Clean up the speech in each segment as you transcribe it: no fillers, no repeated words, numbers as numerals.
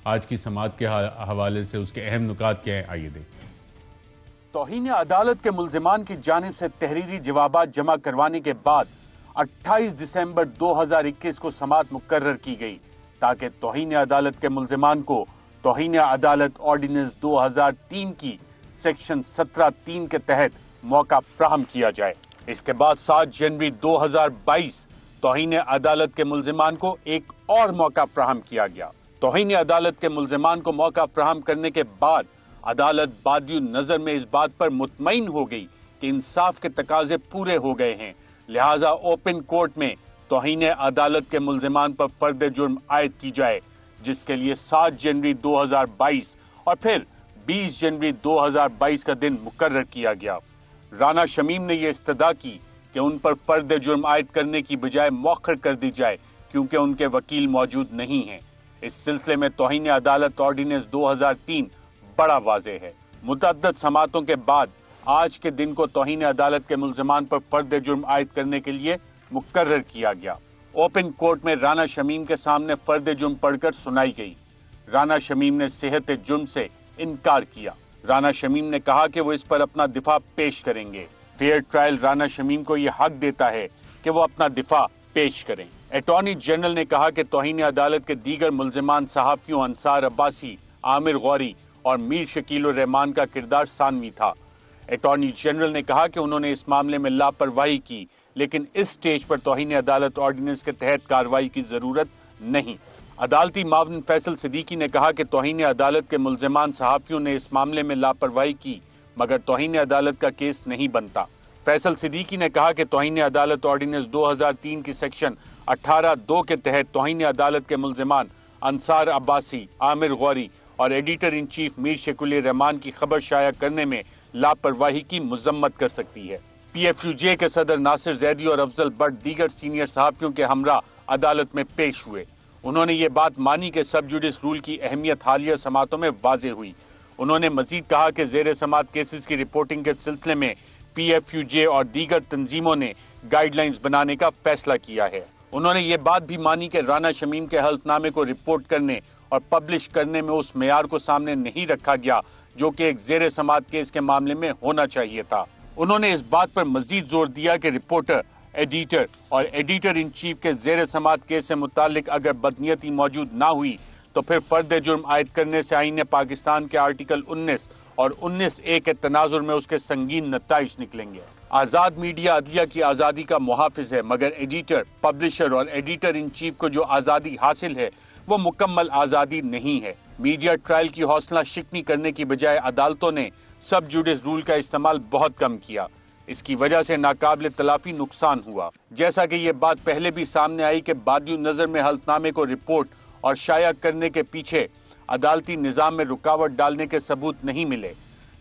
آج کی سماعت کے حوالے سے اس کے اہم نکات کیا ہیں، آئیے دیکھیں۔ توہین عدالت کے ملزمان کی جانب سے تحریری جوابات جمع کروانے کے بعد 28 دسمبر 2021 کو سماعت مقرر کی گئی تاکہ توہین عدالت کے ملزمان کو توہین عدالت آرڈیننس 2003 کی سیکشن 17(3) کے تحت موقع فراہم کیا جائے۔ اس کے بعد 7 جنوری 2022 توہین عدالت کے ملزمان کو ایک اور موقع فراہم کیا گیا۔ توہین عدالت کے ملزمان کو موقع فراہم کرنے کے بعد عدالت بادی نظر میں اس بات پر مطمئن ہو گئی کہ انصاف کے تقاضے پورے ہو گئے ہیں، لہٰذا اوپن کورٹ میں توہین عدالت کے ملزمان پر فرد جرم عائد کی جائے، جس کے لیے 7 جنوری 2022 اور پھر 20 جنوری 2022 کا دن مقرر کیا گیا۔ رانا شمیم نے یہ استدعا کی کہ ان پر فرد جرم عائد کرنے کی بجائے مؤخر کر دی جائے کیونکہ ان کے وکیل موجود نہیں ہیں۔ اس سلسلے میں توہین عدالت آرڈیننس 2003 بڑا واضح ہے۔ متعدد سماعتوں کے بعد آج کے دن کو توہین عدالت کے ملزمان پر فرد جرم عائد کرنے کے لیے مقرر کیا گیا۔ اوپن کورٹ میں رانا شمیم کے سامنے فرد جرم پڑھ کر سنائی گئی۔ رانا شمیم نے صحت جرم سے انکار کیا۔ رانا شمیم نے کہا کہ وہ اس پر اپنا دفاع پیش کریں گے۔ فیئر ٹرائل رانا شمیم کو یہ حق دیتا ہے کہ وہ اپنا دفاع پیش کریں۔ اٹارنی جنرل نے کہا کہ توہین عدالت کے دیگر ملزمان صحافیوں انصار عباسی، عامر غوری اور میر شکیل الرحمان کا کردار ثانوی تھا۔ اٹارنی جنرل نے کہا کہ انہوں نے اس معاملے میں لاپرواہی کی، لیکن اس سٹیج پر توہین عدالت آرڈیننس کے تحت کارروائی کی ضرورت نہیں۔ عدالتی معاون فیصل صدیقی نے کہا کہ توہین عدالت کے ملزمان صحافیوں نے اس معاملے میں لاپرواہی کی مگر توہین عدالت کا کیس نہیں بنتا۔ فیصل صدیقی نے کہا کہ توہین عدالت آرڈیننس 2003 کی سیکشن 18(2) کے تحت توہین عدالت کے ملزمان انصار عباسی، عامر غوری اور ایڈیٹر ان چیف میر شکیل الرحمان کی خبر شائع کرنے میں لاپرواہی کی مذمت کر سکتی ہے۔ پی ایف یو جے کے صدر ناصر زیدی اور افضل بٹ دیگر سینئر صحافیوں کے ہمراہ عدالت میں پیش ہوئے۔ انہوں نے یہ بات مانی کہ سب جوڈس رول کی اہمیت حالیہ سماعتوں میں واضح ہوئی۔ انہوں نے مزید کہا کہ زیر سماعت کیسز کی رپورٹنگ کے سلسلے میں پی ایف یو جے اور دیگر تنظیموں نے گائیڈ لائنز بنانے کا فیصلہ کیا ہے۔ انہوں نے یہ بات بھی مانی کہ رانا شمیم کے حلف نامے کو رپورٹ کرنے اور پبلش کرنے میں اس معیار کو سامنے نہیں رکھا گیا جو کہ ایک زیر سماعت کیس کے معاملے میں ہونا چاہیے تھا۔ انہوں نے اس بات پر مزید زور دیا کہ رپورٹر، ایڈیٹر اور ایڈیٹر ان چیف کے زیر سماعت کیس سے متعلق اگر بدنیتی موجود نہ ہوئی تو پھر فرد جرم عائد کرنے سے آئین پاکستان کے آرٹیکل 19 اور 19(a) کے تناظر میں اس کے سنگین نتائج نکلیں گے۔ آزاد میڈیا عدلیہ کی آزادی کا محافظ ہے مگر ایڈیٹر، پبلشر اور ایڈیٹر ان چیف کو جو آزادی حاصل ہے وہ مکمل آزادی نہیں ہے۔ میڈیا ٹرائل کی حوصلہ شکنی کرنے کی بجائے عدالتوں نے سب جوڈس رول کا استعمال بہت کم کیا۔ اس کی وجہ سے ناقابل تلافی نقصان ہوا۔ جیسا کہ یہ بات پہلے بھی سامنے آئی کہ بادی نظر میں حلف نامے کو رپورٹ اور شائع کرنے کے پیچھے عدالتی نظام میں رکاوٹ ڈالنے کے ثبوت نہیں ملے۔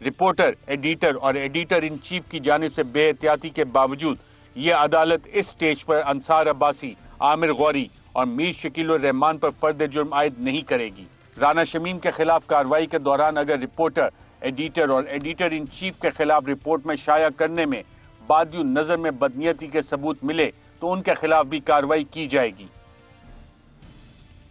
رپورٹر، ایڈیٹر اور ایڈیٹر ان چیف کی جانب سے بے احتیاطی کے باوجود یہ عدالت اس سٹیج پر انصار عباسی، عامر غوری اور میر شکیل الرحمان پر فرد جرم عائد نہیں کرے گی۔ رانا شمیم کے خلاف کارروائی کے دوران اگر رپورٹر، ایڈیٹر اور ایڈیٹر ان چیف کے خلاف رپورٹ میں شائع کرنے میں بادی نظر میں بدنیتی کے ثبوت ملے تو ان کے خلاف بھی کارروائی کی جائے گی۔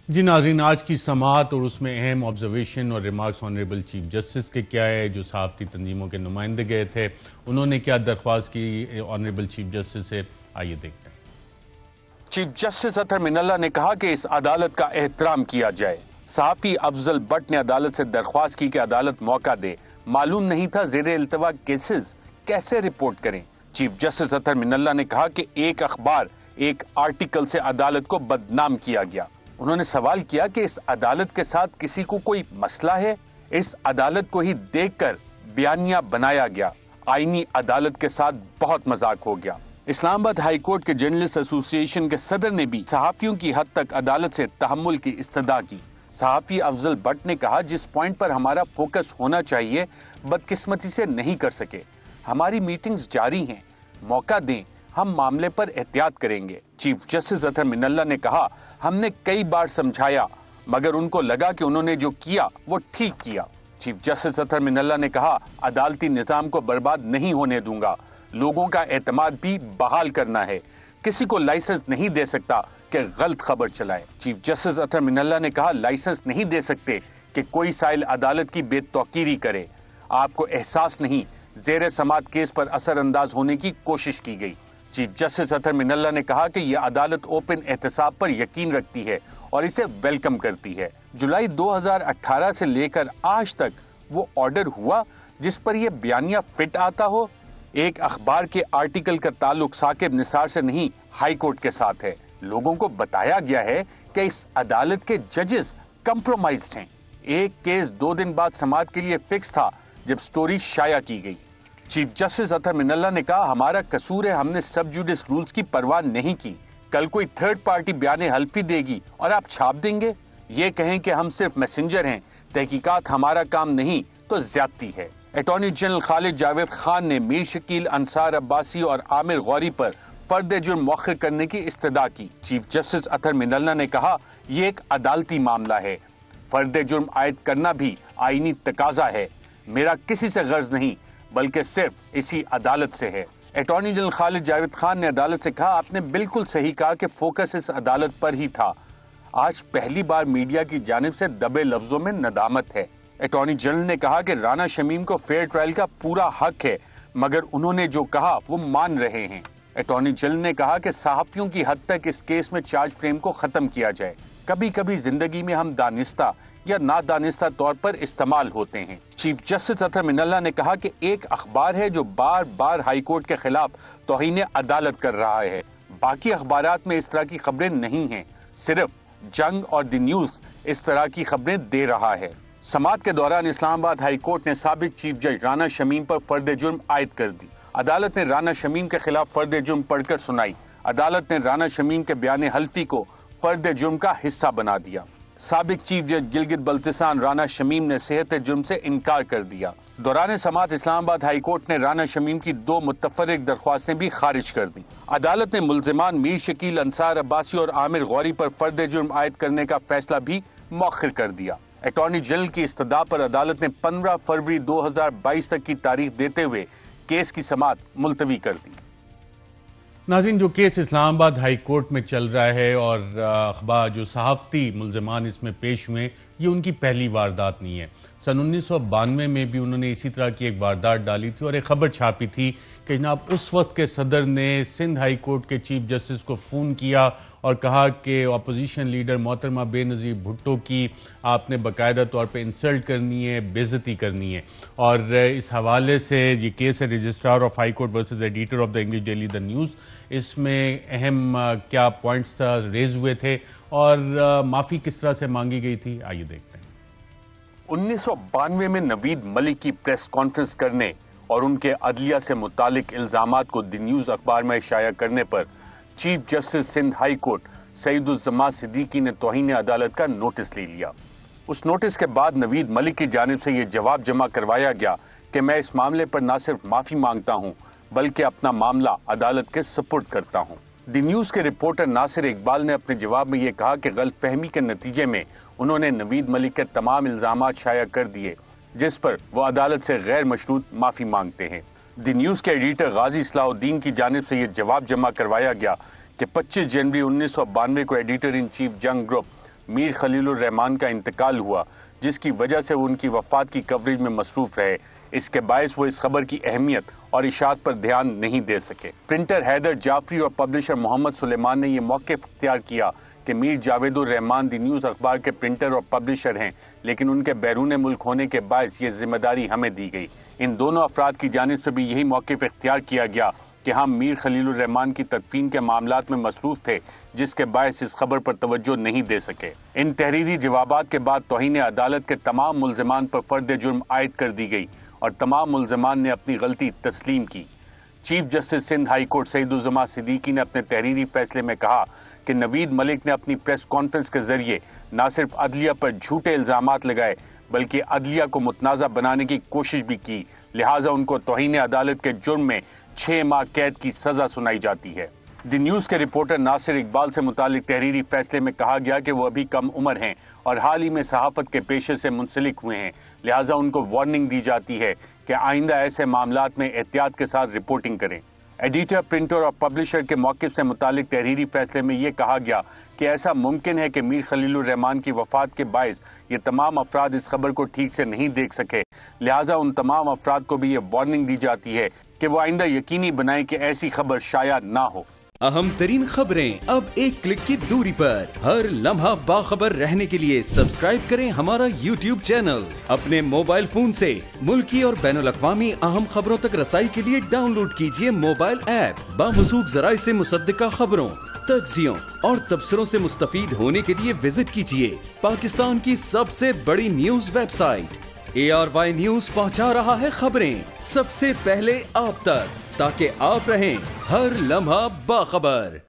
جی ناظرین، آج کی سماعت اور اس میں اہم آبزرویشن اور ریمارکس آنریبل چیف جسٹس کے کیا ہے، جو صحافتی تنظیموں کے نمائندے گئے تھے انہوں نے کیا درخواست کی آنریبل چیف جسٹس سے، آئیے دیکھتے ہیں۔ چیف جسٹس اطہر من اللہ نے کہا کہ اس عدالت کا احترام کیا جائے۔ صحافی افضل بٹ نے عدالت سے درخواست کی کہ عدالت موقع دے، معلوم نہیں تھا زیر التوا کیسز کیسے رپورٹ کریں۔ چیف جسٹس اطہر من اللہ نے کہا کہ ایک اخبار، ایک آرٹیکل سے عدالت کو بدنام کیا گیا۔ انہوں نے سوال کیا کہ اس عدالت کے ساتھ کسی کو کوئی مسئلہ ہے؟ اس عدالت کو ہی دیکھ کر بیانیہ بنایا گیا۔ آئینی عدالت کے ساتھ بہت مذاق ہو گیا۔ اسلام آباد ہائی کورٹ کے جرنلسٹ ایسوسی ایشن کے صدر نے بھی صحافیوں کی حد تک عدالت سے تحمل کی استدعا کی۔ صحافی افضل بٹ نے کہا جس پوائنٹ پر ہمارا فوکس ہونا چاہیے بدقسمتی سے نہیں کر سکے۔ ہماری میٹنگز جاری ہیں، موقع دیں، ہم معاملے پر احتیاط کریں گے۔ چیف جسٹس اطہر من اللہ نے کہا ہم نے کئی بار سمجھایا مگر ان کو لگا کہ انہوں نے جو کیا وہ ٹھیک کیا۔ چیف جسٹس اطہر من اللہ نے کہا عدالتی نظام کو برباد نہیں ہونے دوں گا، لوگوں کا اعتماد بھی بحال کرنا ہے۔ کسی کو لائسنس نہیں دے سکتا کہ غلط خبر چلائے۔ چیف جسٹس اطہر من اللہ نے کہا لائسنس نہیں دے سکتے کہ کوئی سائل عدالت کی بے توقیری کرے۔ آپ کو احساس نہیں، زیر سماعت کیس پر اثر انداز ہونے کی کوشش کی گئی۔ چیف جسٹس اطہر من اللہ نے کہا کہ یہ عدالت اوپن احتساب پر یقین رکھتی ہے اور اسے ویلکم کرتی ہے۔ جولائی 2018 سے لے کر آج تک وہ آرڈر ہوا جس پر یہ بیانیہ فٹ آتا ہو؟ ایک اخبار کے آرٹیکل کا تعلق ثاقب نثار سے نہیں، ہائی کورٹ کے ساتھ ہے۔ لوگوں کو بتایا گیا ہے کہ اس عدالت کے ججز کمپرومائزڈ ہیں۔ ایک کیس 2 دن بعد سماعت کے لیے فکس تھا جب سٹوری شائع کی گئی۔ چیف جسٹس اطہر من اللہ نے کہا ہمارا قصور ہے، ہم نے سب جوڈس رولز کی پرواہ نہیں کی۔ کل کوئی تھرڈ پارٹی بیان حلفی دے گی اور آپ چھاپ دیں گے؟ یہ کہیں کہ ہم صرف میسنجر ہیں، تحقیقات ہمارا کام نہیں تو زیادتی ہے۔ اٹارنی جنرل خالد جاوید خان نے میر شکیل، انصار عباسی اور عامر غوری پر فرد جرم مؤخر کرنے کی استدعا کی۔ چیف جسٹس اطہر من اللہ نے کہا یہ ایک عدالتی معاملہ ہے، فرد جرم عائد کرنا بھی آئینی تقاضا ہے۔ میرا کسی سے غرض نہیں بلکہ صرف اسی عدالت سے ہے۔ اٹارنی جنرل خالد جاوید خان نے عدالت سے کہا آپ نے بالکل صحیح کہا کہ فوکس اس عدالت پر ہی تھا۔ آج پہلی بار میڈیا کی جانب سے دبے لفظوں میں ندامت ہے۔ اٹارنی جنرل نے کہا کہ رانا شمیم کو فیئر ٹرائل کا پورا حق ہے، مگر انہوں نے جو کہا وہ مان رہے ہیں۔ اٹارنی جنرل نے کہا کہ صحافیوں کی حد تک اس کیس میں چارج فریم کو ختم کیا جائے۔ کبھی کبھی زندگی میں ہم دانستہ یا نادانستہ طور پر استعمال ہوتے ہیں۔ چیف جسٹس اطہر من اللہ نے کہا کہ ایک اخبار ہے جو بار بار ہائی کورٹ کے خلاف توہین عدالت کر رہا ہے، باقی اخبارات میں اس طرح کی خبریں نہیں ہیں، صرف جنگ اور دی نیوز اس طرح کی خبریں دے رہا ہے۔ سماعت کے دوران اسلام آباد ہائی کورٹ نے سابق چیف جج رانا شمیم پر فرد جرم عائد کر دی۔ عدالت نے رانا شمیم کے خلاف فرد جرم پڑھ کر سنائی۔ عدالت نے رانا شمیم کے بیان حلفی کو فرد جرم کا حصہ بنا دیا۔ سابق چیف جج گلگت بلتستان رانا شمیم نے صحت جرم سے انکار کر دیا۔ دوران سماعت اسلام آباد ہائی کورٹ نے رانا شمیم کی 2 متفرق درخواستیں بھی خارج کر دی۔ عدالت نے ملزمان میر شکیل، انصار عباسی اور عامر غوری پر فرد جرم عائد کرنے کا فیصلہ بھی مؤخر کر دیا۔ اٹارنی جنرل کی استدعا پر عدالت نے 15 فروری 2022 تک کی تاریخ دیتے ہوئے کیس کی سماعت ملتوی کر دی۔ ناظرین، جو کیس اسلام آباد ہائی کورٹ میں چل رہا ہے اور اخبار جو صحافتی ملزمان اس میں پیش ہوئے، یہ ان کی پہلی واردات نہیں ہے۔ سن 1992 میں بھی انہوں نے اسی طرح کی ایک واردات ڈالی تھی اور ایک خبر چھاپی تھی کہ جناب اس وقت کے صدر نے سندھ ہائی کورٹ کے چیف جسٹس کو فون کیا اور کہا کہ اپوزیشن لیڈر محترمہ بے نظیر بھٹو کی آپ نے باقاعدہ طور پہ انسلٹ کرنی ہے، بے عزتی کرنی ہے، اور اس حوالے سے یہ کیس ہے registrar of High Court versus editor of the English Daily The News. اس میں اہم کیا پوائنٹس ریز ہوئے تھے اور معافی کس طرح سے مانگی گئی تھی، آئیے دیکھتے ہیں۔ 1992 میں نوید ملک کی پریس کانفرنس کرنے اور ان کے عدلیہ سے متعلق الزامات کو دی نیوز اخبار میں شائع کرنے پر chief justice Sindh High Court Saeed Uzzaman Siddiqui نے توہین عدالت کا نوٹس لے لیا۔ اس نوٹس کے بعد نوید ملک کی جانب سے یہ جواب جمع کروایا گیا کہ میں اس معاملے پر نہ صرف معافی مانگتا ہوں بلکہ اپنا معاملہ عدالت کے سپرد کرتا ہوں۔ دی نیوز کے رپورٹر ناصر اقبال نے اپنے جواب میں یہ کہا کہ غلط فہمی کے نتیجے میں انہوں نے نوید ملک کے تمام الزامات شائع کر دیے جس پر وہ عدالت سے غیر مشروط معافی مانگتے ہیں۔ دی نیوز کے ایڈیٹر غازی اصلاح الدین کی جانب سے یہ جواب جمع کروایا گیا کہ 25 جنوری 1992 کو ایڈیٹر ان چیف جنگ گروپ میر خلیل الرحمان کا انتقال ہوا، جس کی وجہ سے وہ ان کی وفات کی کوریج میں مصروف رہے۔ اس کے باعث وہ اس خبر کی اہمیت اور اشاعت پر دھیان نہیں دے سکے۔ پرنٹر حیدر جعفری اور پبلشر محمد سلیمان نے یہ موقف اختیار کیا کہ میر جاوید الرحمان دی نیوز اخبار کے پرنٹر اور پبلشر ہیں، لیکن ان کے بیرون ملک ہونے کے باعث یہ ذمہ داری ہمیں دی گئی۔ ان دونوں افراد کی جانب سے بھی یہی موقف اختیار کیا گیا کہ ہم میر خلیل الرحمان کی تدفین کے معاملات میں مصروف تھے، جس کے باعث اس خبر پر توجہ نہیں دے سکے۔ ان تحریری جوابات کے بعد توہین عدالت کے تمام ملزمان پر فرد جرم عائد کر دی گئی اور تمام ملزمان نے اپنی غلطی تسلیم کی۔ Chief justice Sindh High Court Saeed Uzzaman Siddiqui نے اپنے تحریری فیصلے میں کہا کہ نوید ملک نے اپنی پریس کانفرنس کے ذریعے نہ صرف عدلیہ پر جھوٹے الزامات لگائے بلکہ عدلیہ کو متنازع بنانے کی کوشش بھی کی، لہٰذا ان کو توہین عدالت کے جرم میں 6 ماہ قید کی سزا سنائی جاتی ہے۔ دی نیوز کے رپورٹر ناصر اقبال سے متعلق تحریری فیصلے میں کہا گیا کہ وہ ابھی کم عمر ہیں اور حال ہی میں صحافت کے پیشے سے منسلک ہوئے ہیں، لہٰذا ان کو وارننگ دی جاتی ہے کہ آئندہ ایسے معاملات میں احتیاط کے ساتھ رپورٹنگ کریں۔ ایڈیٹر، پرنٹر اور پبلشر کے موقف سے متعلق تحریری فیصلے میں یہ کہا گیا کہ ایسا ممکن ہے کہ میر خلیل الرحمان کی وفات کے باعث یہ تمام افراد اس خبر کو ٹھیک سے نہیں دیکھ سکے، لہٰذا ان تمام افراد کو بھی یہ وارننگ دی جاتی ہے کہ وہ آئندہ یقینی بنائیں کہ ایسی خبر شائع نہ ہو۔ اہم ترین خبریں اب ایک کلک کی دوری پر، ہر لمحہ باخبر رہنے کے لیے سبسکرائب کریں ہمارا YouTube چینل۔ اپنے موبائل فون سے ملکی اور بین الاقوامی اہم خبروں تک رسائی کے لیے ڈاؤن لوڈ کیجیے موبائل ایپ۔ باموثوق ذرائع سے مصدقہ خبروں، تجزیوں اور تبصروں سے مستفید ہونے کے لیے وزٹ کیجیے پاکستان کی سب سے بڑی news website ARY news پہنچا رہا ہے خبریں سب سے پہلے آپ تک، تاکہ آپ رہیں ہر لمحہ باخبر۔